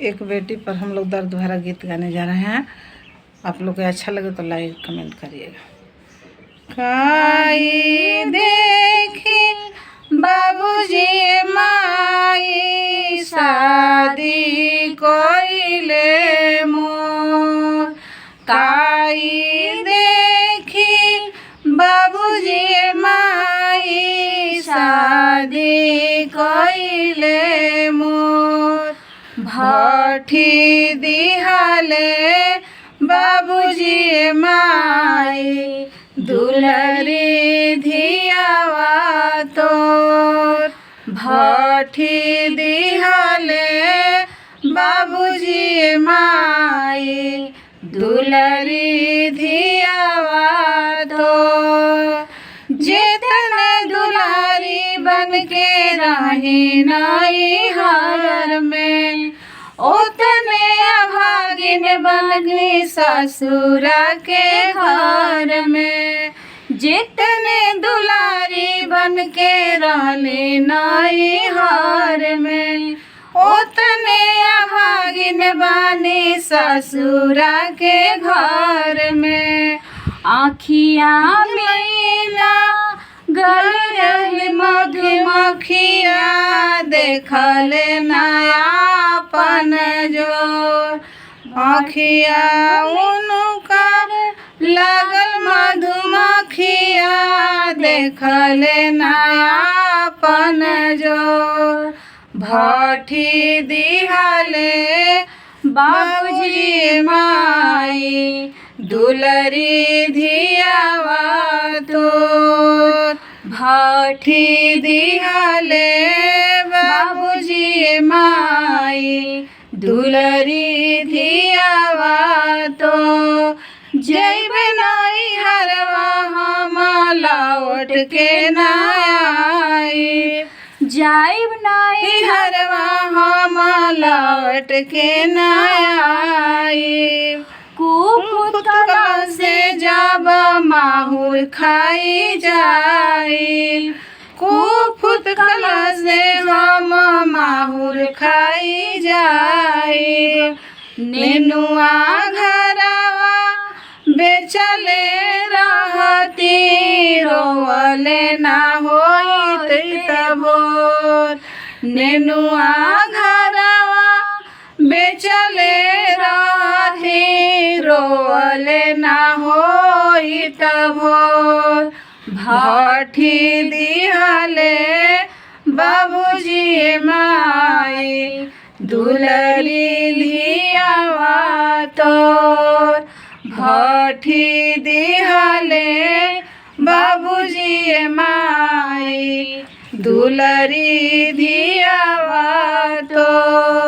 एक बेटी पर हम लोग दर्द भरा गीत गाने जा रहे हैं। आप लोग को अच्छा लगे तो लाइक कमेंट करिएगा। काई देखी बाबूजी माई शादी कोइले मोर, काई देखी बाबूजी माई शादी कोइले मोर, भट्ठी दिहाले बाबूजी माई दुलरी धियावा तोर, भट्ठी दिहाले बाबूजी माई दुलरी धियावा तोर, जेतने दुलारी बन के रही नाई हार में, ओतने अभागिन बन गई ससुरा के घर में, जितने दुलारी बन के रहले नाई हार में, ओतने अभागिन बनी ससुरा के घर में। आँखिया मिला गल रही मधुमक्खिया देखले नयापन जोर, आँखिया उनकर लागल मधुमक्खिया देखले नयापन जोर, भट्ठी दिहाले बाबूजी माई दुलरी धियावा तोर, भट्ठी दिहाले बाबूजी माई दुलरी धियावा तो, जैबे नाई हरवा हम लौट के ना आई, जाइब नाई हरवा हम लौट के ना आई, कुफुत से जब माहुर खाई जाई, कुफुत से हम माहुर खाई जाई, नेनुआ घरवा बेचले रहती रोवले ना होइत तबोर, नेनुआ घरवा बेचले रहती रोवले ना होइत तबोर, भट्ठी दिहाले बाबूजी माई दुलरी धियावा तोर, भट्ठी दिहाले बाबूजी माई दुलरी धियावा तोर।